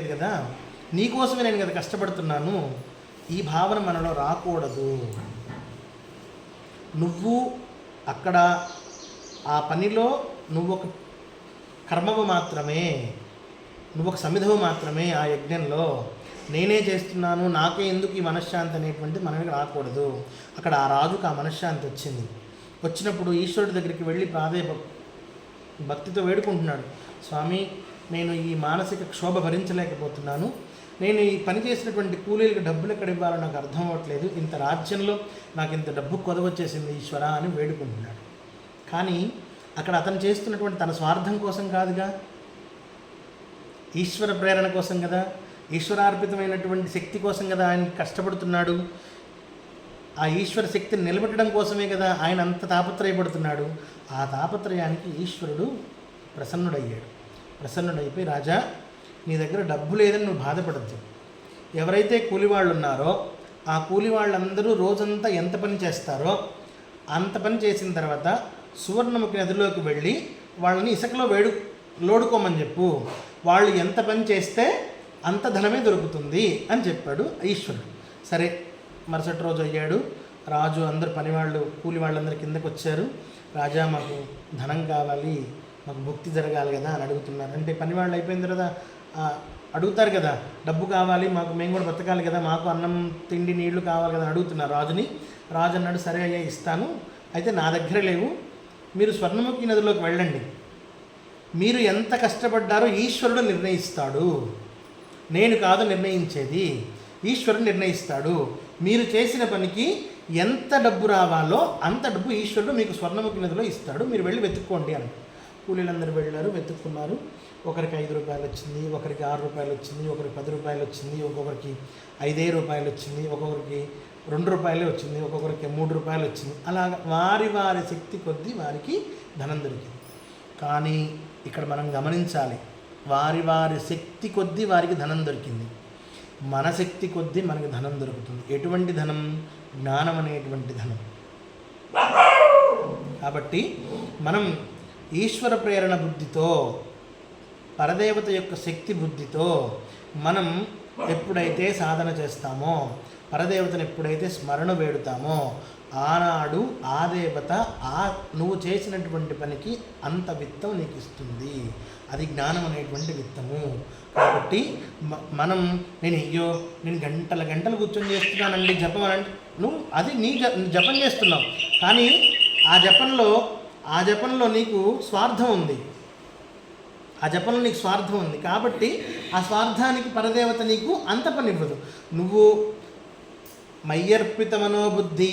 లేదు కదా, నీకోసమే నేను కదా కష్టపడుతున్నాను, ఈ భావన మనలో రాకూడదు. నువ్వు అక్కడ ఆ పనిలో నువ్వు ఒక కర్మవు మాత్రమే, నువ్వు ఒక సమిధవు మాత్రమే. ఆ యజ్ఞంలో నేనే చేస్తున్నాను, నాకే ఎందుకు ఈ మనశ్శాంతి అనేటువంటిది మనకి రాకూడదు. అక్కడ ఆ రాజుకు ఆ మనశ్శాంతి వచ్చింది. వచ్చినప్పుడు ఈశ్వరుడి దగ్గరికి వెళ్ళి భక్తితో వేడుకుంటున్నాడు, స్వామి నేను ఈ మానసిక క్షోభ భరించలేకపోతున్నాను, నేను ఈ పని చేసినటువంటి కూలీలకు డబ్బులు ఎక్కడ ఇవ్వాలో నాకు అర్థం అవ్వట్లేదు, ఇంత రాజ్యంలో నాకు ఇంత డబ్బు కొదవచ్చేసింది ఈశ్వర అని వేడుకుంటున్నాడు. కానీ అక్కడ అతను చేస్తున్నటువంటి తన స్వార్థం కోసం కాదుగా, ఈశ్వర ప్రేరణ కోసం కదా, ఈశ్వరార్పితమైనటువంటి శక్తి కోసం కదా ఆయన కష్టపడుతున్నాడు. ఆ ఈశ్వర శక్తిని నిలబెట్టడం కోసమే కదా ఆయన అంత తాపత్రయపడుతున్నాడు. ఆ తాపత్రయానికి ఈశ్వరుడు ప్రసన్నుడైపోయి, రాజా నీ దగ్గర డబ్బు లేదని నువ్వు బాధపడద్దు. ఎవరైతే కూలివాళ్ళు ఉన్నారో ఆ కూలి వాళ్ళందరూ రోజంతా ఎంత పని చేస్తారో అంత పని చేసిన తర్వాత సువర్ణముఖి నదిలోకి వెళ్ళి వాళ్ళని ఇసుకలో లోడుకోమని చెప్పు, వాళ్ళు ఎంత పని చేస్తే అంత ధనమే దొరుకుతుంది అని చెప్పాడు ఈశ్వరుడు. సరే, మరుసటి రోజు అయ్యాడు. రాజు అందరు పనివాళ్ళు కూలి వాళ్ళందరూ కిందకు వచ్చారు. రాజా మాకు ధనం కావాలి, మాకు భుక్తి జరగాలి కదా అని అడుగుతున్నారు. అంటే పనివాళ్ళు అయిపోయిన తర్వాత అడుగుతారు కదా, డబ్బు కావాలి మాకు, మేము కూడా బ్రతకాలి కదా, మాకు అన్నం తిండి నీళ్లు కావాలి కదా అని అడుగుతున్నారు రాజుని. రాజు అన్నాడు, సరే అయ్యా ఇస్తాను, అయితే నా దగ్గర లేవు, మీరు స్వర్ణముఖి నదిలోకి వెళ్ళండి, మీరు ఎంత కష్టపడ్డారో ఈశ్వరుడు నిర్ణయిస్తాడు, నేను కాదు నిర్ణయించేది, ఈశ్వరుడు నిర్ణయిస్తాడు. మీరు చేసిన పనికి ఎంత డబ్బు రావాలో అంత డబ్బు ఈశ్వరుడు మీకు స్వర్ణముఖి నదిలో ఇస్తాడు, మీరు వెళ్ళి వెతుక్కోండి అని. కూలీలందరూ వెళ్ళారు, వెతుక్కున్నారు. ఒకరికి 5 రూపాయలు వచ్చింది, ఒకరికి 6 రూపాయలు వచ్చింది, ఒకరికి 10 రూపాయలు వచ్చింది, ఒక్కొక్కరికి 5 రూపాయలు వచ్చింది, ఒక్కొక్కరికి 2 రూపాయలే వచ్చింది, ఒక్కొక్కరికి 3 రూపాయలు వచ్చింది. అలాగ వారి వారి శక్తి కొద్దీ వారికి ధనం దొరికింది. కానీ ఇక్కడ మనం గమనించాలి, వారి వారి శక్తి కొద్దీ వారికి ధనం దొరికింది, మన శక్తి కొద్దీ మనకి ధనం దొరుకుతుంది. ఎటువంటి ధనం? జ్ఞానం అనేటువంటి ధనం. కాబట్టి మనం ఈశ్వర ప్రేరణ బుద్ధితో, పరదేవత యొక్క శక్తి బుద్ధితో మనం ఎప్పుడైతే సాధన చేస్తామో, పరదేవతను ఎప్పుడైతే స్మరణ వేడుతామో, ఆనాడు ఆ దేవత నువ్వు చేసినటువంటి పనికి అంత విత్తం నీకు ఇస్తుంది. అది జ్ఞానం అనేటువంటి విత్తము. కాబట్టి మనం నేను గంటలు కూర్చొని చేస్తున్నానండి జపం అంటే, నువ్వు అది నీ జపం చేస్తున్నావు, కానీ ఆ జపంలో నీకు స్వార్థం ఉంది, కాబట్టి ఆ స్వార్థానికి పరదేవత నీకు అంత పని ఇవ్వదు. నువ్వు మయ్యర్పిత మనోబుద్ధి,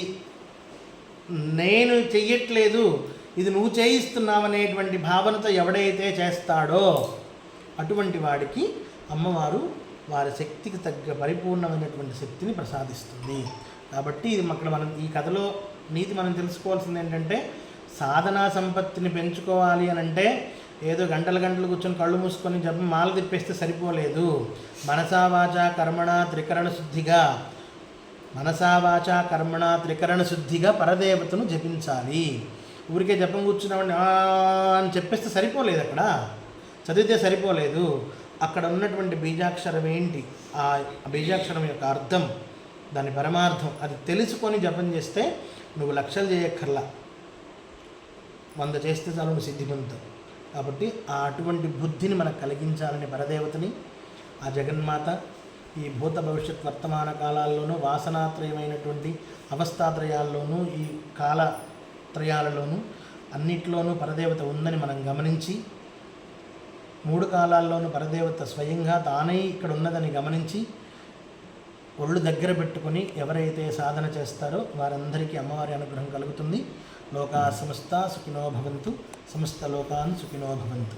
నేను చెయ్యట్లేదు, ఇది నువ్వు చేయిస్తున్నావనేటువంటి భావనతో ఎవడైతే చేస్తాడో అటువంటి వాడికి అమ్మవారు వారి శక్తికి తగ్గ పరిపూర్ణమైనటువంటి శక్తిని ప్రసాదిస్తుంది. కాబట్టి ఇది అక్కడ మనం ఈ కథలో నీతి మనం తెలుసుకోవాల్సింది ఏంటంటే, సాధనా సంపత్తిని పెంచుకోవాలి అని అంటే ఏదో గంటలు కూర్చొని కళ్ళు మూసుకొని జపం మాల తిప్పేస్తే సరిపోలేదు. మనసా వాచా కర్మణ త్రికరణ శుద్ధిగా పరదేవతను జపించాలి. ఊరికే జపం కూర్చున్నామని అని చెప్పేస్తే సరిపోలేదు, అక్కడ చదివితే సరిపోలేదు. అక్కడ ఉన్నటువంటి బీజాక్షరం ఏంటి, ఆ బీజాక్షరం యొక్క అర్థం, దాని పరమార్థం అది తెలుసుకొని జపం చేస్తే నువ్వు లక్షలు చేయక్కర్లా, 100 చేస్తే చాలు నువ్వు సిద్ధి పొందుతావు. కాబట్టి అటువంటి బుద్ధిని మనకు కలిగించాలని పరదేవతని ఆ జగన్మాత ఈ భూత భవిష్యత్ వర్తమాన కాలాల్లోనూ, వాసనాత్రయమైనటువంటి అవస్థాత్రయాల్లోనూ, ఈ కాలత్రయాలలోనూ అన్నిట్లోనూ పరదేవత ఉందని మనం గమనించి, 3 కాలాల్లోనూ పరదేవత స్వయంగా తానే ఇక్కడ ఉన్నదని గమనించి ఒళ్ళు దగ్గర పెట్టుకొని ఎవరైతే సాధన చేస్తారో వారందరికీ అమ్మవారి అనుగ్రహం కలుగుతుంది. లోకా సమస్త సుఖినో భవంతు, సమస్త లోకాన్ సుఖినో భవంతు.